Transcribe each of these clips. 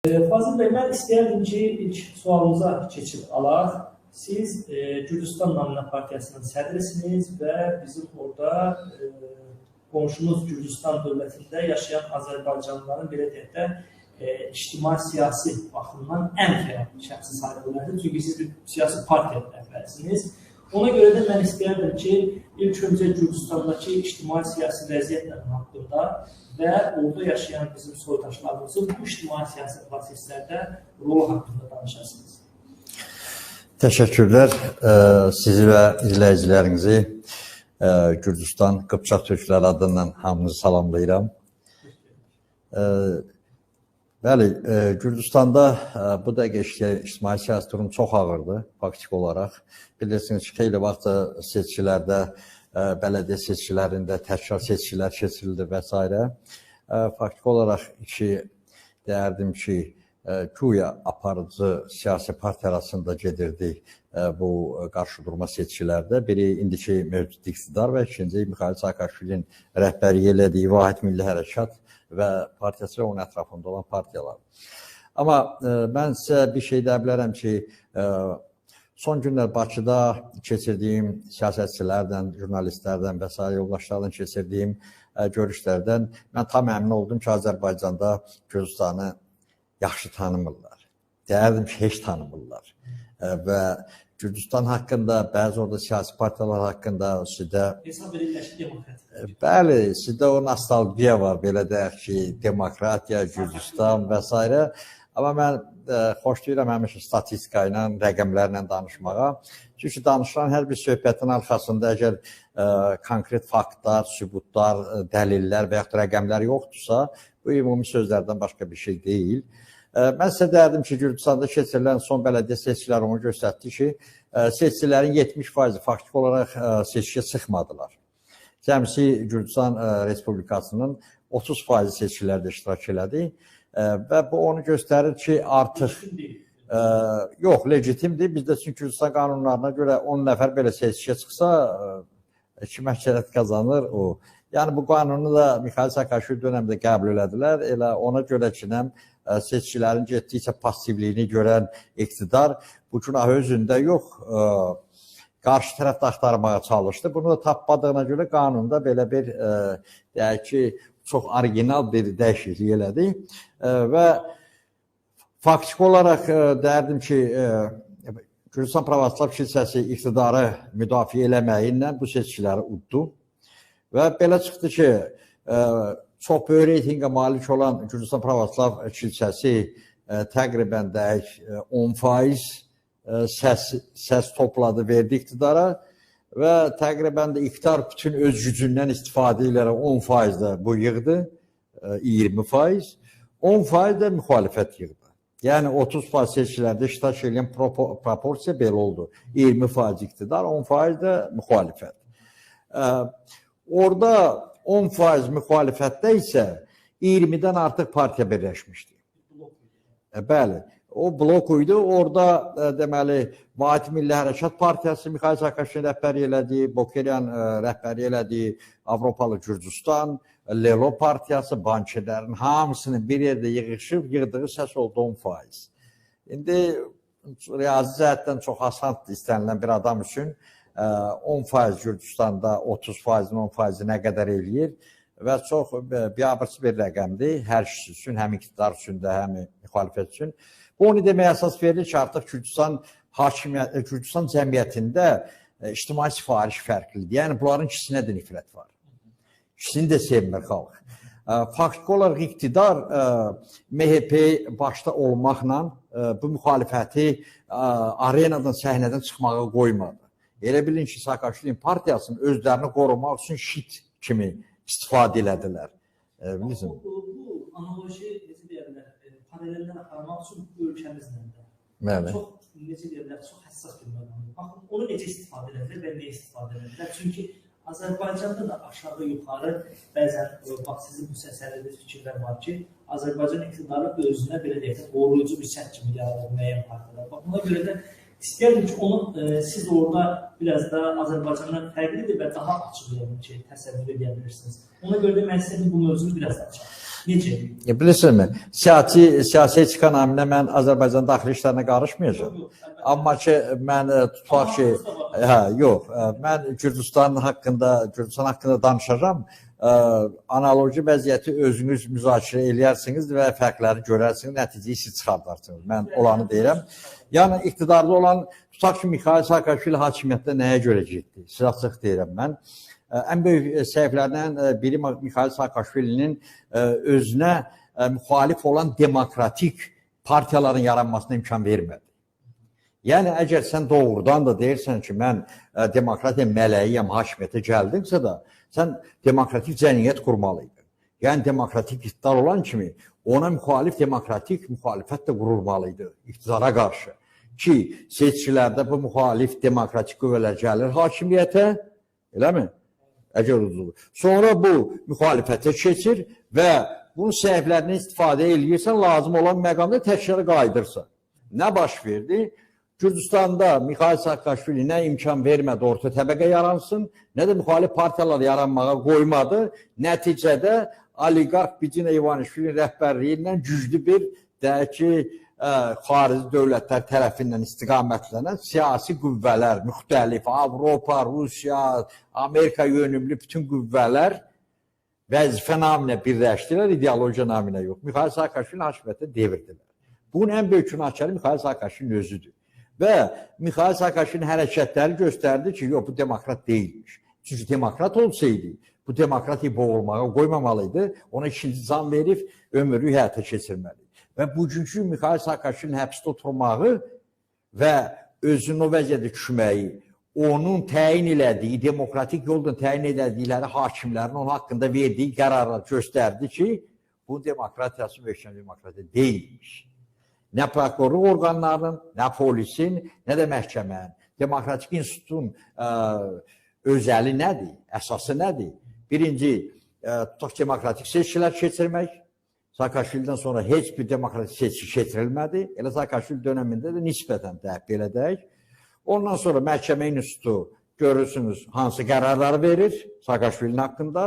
Fazıl Bey, mən istəyərdim ki, ilk sualımıza keçib alaq. Siz Gürcüstan Namına Partiyasının sədrisiniz və bizim orada qonşumuz Gürcüstan dövlətində yaşayan Azərbaycanlıların belə deyək də ictimai-siyasi baxımdan ən fəal şəxsi sayılır. Çünki siz bir siyasi partiya rəhbərisiniz. Ona görə də mən istəyərdim ki, ilk öncə Gürcüstandakı ictimai-siyasi vəziyyətlə haqqında və orada yaşayan bizim soydaşlarımızın bu ictimai-siyasi proseslərdə rolu haqqında danışasınız. Təşəkkürlər. Sizi və izləyicilərinizi Gürcüstan Qıpçaq Türkləri adından hamınızı salamlayıram. Bəli, Gürcüstanda bu dəqiqə ictimai-siyasi durum çox ağırdır, faktik olaraq. Bilirsiniz ki, xeyli vaxt seçkilərdə, bələdiyyə seçkilərində təkrar seçkilər keçirildi və s. Faktik olaraq deyərdim ki, güya aparıcı siyasi partiya arasında gedirdi bu qarşıdurma seçkilərdə. Biri indiki mövcud iqtidar və ikinci Mixail Saakashvilinin rəhbərliyi elədiyi Vahid Milli Hərəkat və partiyası və onun ətrafında olan partiyalar. Amma mən sizə bir şey deyə bilərəm ki, son günlər Bakıda keçirdiyim siyasətçilərdən, jurnalistlərdən və s. yoldaşlardan keçirdiyim görüşlərdən mən tam əmin oldum ki, Azərbaycanda Gürcüstanı yaxşı tanımırlar. Deyərdim ki, heç tanımırlar. Və Gürcüstan haqqında, bəzi orada siyasi partiyalar haqqında sizdə... Hesab edilmiş demokratiya. Bəli, sizdə o nostalgiya var, belə deyək ki, demokratiya, Gürcüstan və s. Amma mən xoşlayıram həmişə statistika ilə, rəqəmlərlə danışmağa. Çünki danışılan hər bir söhbətin arxasında əgər konkret faktlar, sübutlar, dəlillər və yaxud rəqəmlər yoxdursa, bu ümumi sözlərdən başqa bir şey deyil. Mən sizə deyərdim ki, Gürcüstanda keçirilən son bələdiyyə seçkiləri onu göstərdi ki, seçkilərin 70% faktik olaraq seçkiyə çıxmadılar. Cəmsi Gürcüstan Respublikasının 30% seçkilərdə iştirak elədi və bu onu göstərir ki, artıq yox, legitimdir. Bizdə çünki Gürcüstan qanunlarına görə 10 nəfər belə seçkiyə çıxsa, kim əksəriyyət qazanır o. Yəni bu qanunu da Mixail Saakashvili dönəmdə qəbul elədilər. Elə ona görə ki, seçkilərin getdikcə passivliyini görən iqtidar bu günahı özündə yox, qarşı tərəfdə axtarmağa çalışdı. Bunu da tapmadığına görə qanunda belə bir, deyək ki, çox orijinal bir dəyişiklik elədi və faktik olaraq deyərdim ki, Gürcüstan Pravoslav Kilsəsi iqtidarı müdafiə eləməyinlə bu seçkiləri uddu və belə çıxdı ki, çox böyük reytinqə malik olan Gürcüstan Pravoslav Kilsəsi təqribən 10% səs topladı, verdi iqtidara və təqribən də iqtidar bütün öz gücündən istifadə edərək 10% də bu yığdı, 20%, 10% də müxalifət yığdı. Yəni 30% seçkilərdə iştirak edən proporsiya belə oldu. 20% iqtidar, 10% də müxalifət. Orada 10% müxalifətdə isə 20-dən artıq partiya birləşmişdi. Bəli, o blok idi. Orada deməli Vahid Milli Hərəkat Partiyası Mixail Saakashvilinin rəhbərliyi elədiyi, Bokeryan rəhbərliyi elədiyi Avropalı Gürcüstan, Lelo Partiyası, bankirlərin hamısının bir yerdə yığışıb, yığdığı səs oldu 10%. İndi riyazi cəhətdən çox asandır istənilən bir adam üçün 10% Gürcüstanda 30%-in 10%-i nə qədər eləyir və çox biabırçı bir rəqəmdir hər kişi üçün, həm iqtidar üçün də, həm müxalifət üçün. Bu onu deməyə əsas verir ki, artıq Gürcüstan cəmiyyətində ictimai sifariş fərqlidir. Yəni, bunların ikisinə də nifrət var. İkisini də sevmir xalq. Faktiki olaraq iqtidar MHP başda olmaqla bu müxalifəti arenadan, səhnədən çıxmağa qoymadı. Elə bilin ki, Saakashvilinin partiyasının özlərini qorumaq üçün şit kimi istifadə elədilər. Bu analoji, necə deyirlər, paraleldən aparmaq üçün bu ölkəmizlə də çox, necə deyirlər, çox həssas bir məqamdır. Baxın, onu necə istifadə edilər və nə istifadə edilər? Çünki Azərbaycanda da aşağı-yuxarı bəzən, bax, sizin bu səsləriniz fikirlər var ki, Azərbaycan iqtidarı özünə belə deyək, qoruyucu bir sərt kimi yaratır müəyyən partiyalar. Bax, buna görə də istəyərdim ki, onu siz orada biraz da Azərbaycandan fərqlidir və daha açıq ki, təsəvvür edə bilirsiniz. Ona görə də mən sizə bu mövzunu biraz açaq. Necə? Bilirsinizmi? Siyasi çıxan naminə mən Azərbaycan daxili işlərinə qarışmayacağam. Amma ki, mən tutaq ki, yox, mən Gürcüstan haqqında danışacağam. Analoji vəziyyəti özünüz müzakirə eləyərsiniz və fərqləri görərsiniz, nəticəyi siz çıxardarsınız. Mən olanı deyirəm. Yəni, iqtidarda olan, tutaq ki, Mikhail Saakashvili hakimiyyətdə nəyə görə getdi? Siz açıq deyirəm mən. Ən böyük səhvlərdən biri Mikhail Saakashvilinin özünə müxalif olan demokratik partiyaların yaranmasına imkan vermədi. Yəni, əgər sən doğrudan da deyirsən ki, mən demokratiya mələyiyəm, hakimiyyətə gəldimsə də, sən demokratik cəmiyyət qurmalıydın. Yəni, demokratik iqtidar olan kimi ona müxalif demokratik müxalifət də qurulmalıydı iqtidara qarşı. Ki, seçkilərdə bu müxalif demokratik qüvvələr gəlir hakimiyyətə, eləmi? Əgər uzun. Sonra bu müxalifətə keçir və bunun səhvlərini istifadə eləyirsən, lazım olan məqamda təkrar qayıdırsan. Nə baş verdi? Gürcüstanda Mikhail Saakashvili nə imkan vermədi orta təbəqə yaransın, nə də müxalif partiyalar yaranmağa qoymadı. Nəticədə oliqarx Bidzina İvanishvilinin rəhbərliyindən güclü bir, deyək ki, xarici dövlətlər tərəfindən istiqamətlənən siyasi qüvvələr, müxtəlif Avropa, Rusiya, Amerika yönümlü bütün qüvvələr vəzifə naminə birləşdilər, ideologiya naminə yox. Mikhail Saakashvili hakimiyyətə devirdilər. Bunun ən böyük günahkarı Mikhail Saakashvilinin özüdür. Və Mikhail Saakashvilinin hərəkətləri göstərdi ki, yox, bu demokrat deyilmiş. Çünki demokrat olsaydı, bu demokratiyi boğulmağa qoymamalıydı, ona ikinci can verib ömrü həyata keçirməli. Və bugünkü Mikhail Saakashvilinin həbsdə oturmağı və özünün o vəziyyətə düşməyi, onun təyin elədiyi, demokratik yolda təyin elədikləri hakimlərin onun haqqında verdiyi qərarlar göstərdi ki, bu demokratiyası möhkəm demokratiya deyilmiş. Nə prokurorluq orqanlarının, nə polisin, nə də məhkəmənin, demokratik institutun özəli nədir, əsası nədir? Birinci, tutaq demokratik seçkilər keçirmək. Saakashvilidən sonra heç bir demokratik seçki keçirilmədi. Elə Saakashvili dönəmində də nisbətən belə deyək. Ondan sonra məhkəmə institutu görürsünüz hansı qərarları verir Saakashvilinin haqqında.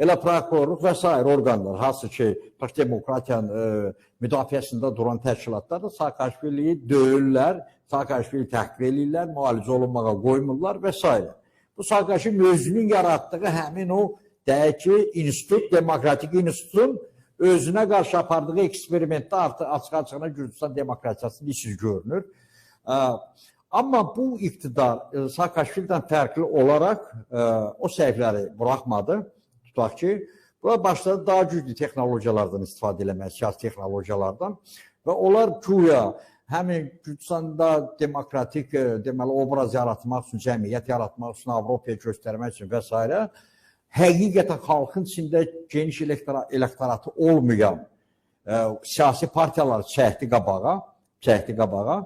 Elə prokurorluq və s. orqanlar, hansı ki, demokratiyanın müdafiəsində duran təşkilatlar da Saakashviliyi döyürlər, Saakashvili təhqir eləyirlər, müalicə olunmağa qoymurlar və s. Bu Saakashvili özünün yaratdığı həmin o, deyək ki, institut, demokratik institutun özünə qarşı apardığı eksperimentdə artıq açıq-açığına Gürcüstan demokratiyasının işsiz görünür. Amma bu iqtidar Saakashvilidən fərqli olaraq o səhvləri buraxmadı. Tutaq ki, bura başladı daha güclü texnologiyalardan istifadə eləmək, siyasi texnologiyalardan və onlar güya həmin Gürcüstanda demokratik deməli, obraz yaratmaq üçün, cəmiyyət yaratmaq üçün, Avropaya göstərmək üçün və s. Həqiqətən xalqın içində geniş elektoratı olmayan siyasi partiyalar çəkdi qabağa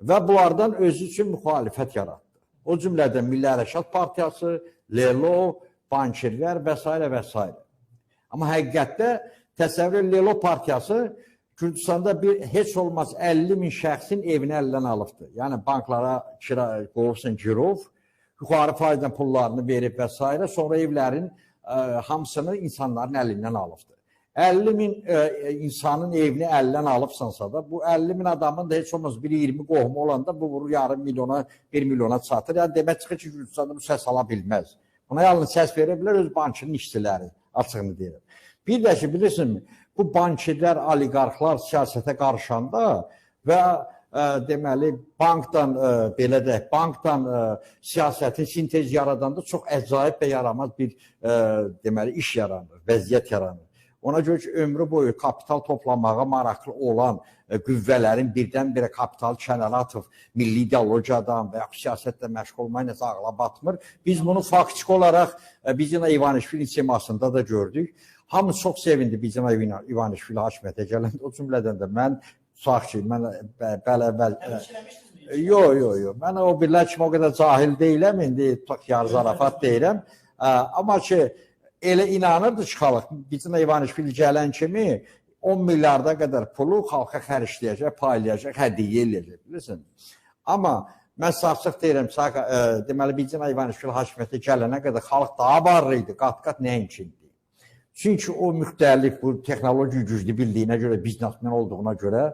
və bunlardan özü üçün müxalifət yaratdı. O cümlədən Milli Hərəkat Partiyası, LELO, Bankirlər və s. və s. Amma həqiqətdə təsəvvür LELO Partiyası Gürcüstanda heç olmaz 50.000 şəxsin evini əldən alıbdır. Yəni banklara qoyursun girov, yuxarı faizdən pullarını verib və s. Sonra evlərin hamısını insanların əlindən alıbdır. 50.000 insanın evini əldən alıbsansa da, bu 50.000 adamın da heç olmaz 1-20 qohumu olanda bu vurur yarım milyona, 1 milyona çatır. Yəni demək çıxır ki, Gürcüstanda bu səs ala bilməz. Buna yalnız səs verə bilər öz bankının işçiləri, açığını deyirəm. Bir də ki, bilirsinizmi, bu bankirlər, oliqarxlar siyasətə qarışanda və deməli, bankdan, belə deyək, bankdan siyasətin sintez yaradanda çox əcaib və yaramaz bir deməli, iş yaranır, vəziyyət yaranır. Ona görə ki, ömrü boyu kapital toplamağa maraqlı olan qüvvələrin birdən-birə kapital kənara atıb milli ideologiyadan və yaxud siyasətlə məşğul olmayı nəsə ağla batmır. Biz bunu faktiki olaraq Bidzina İvanishvilinin simasında da gördük. Hamı çox sevindi Bidzina İvanishvili hakimiyyətə gələndə. O cümlədən də mən tutaq ki, mən bəl-əvvəl... Yox. Mən o birlər kimi o qədər cahil deyiləm, indi tutaq yarı zarafat deyirəm. Amma ki, elə inanırdı ki, xalq Bidzina İvanishvili gələn kimi 10 milyarda qədər pulu xalqa xərcləyəcək, paylayacaq, hədiyyə eləyəcək, bilirsin. Amma mən sarsıq deyirəm, deməli Bidzina İvanishvili hakimiyyətə gələnə qədər xalq daha varlı idi, qat-qat nəinki idi. Çünki o müxtəlif bu texnoloji güclü bildiyinə görə, biznesmen olduğuna görə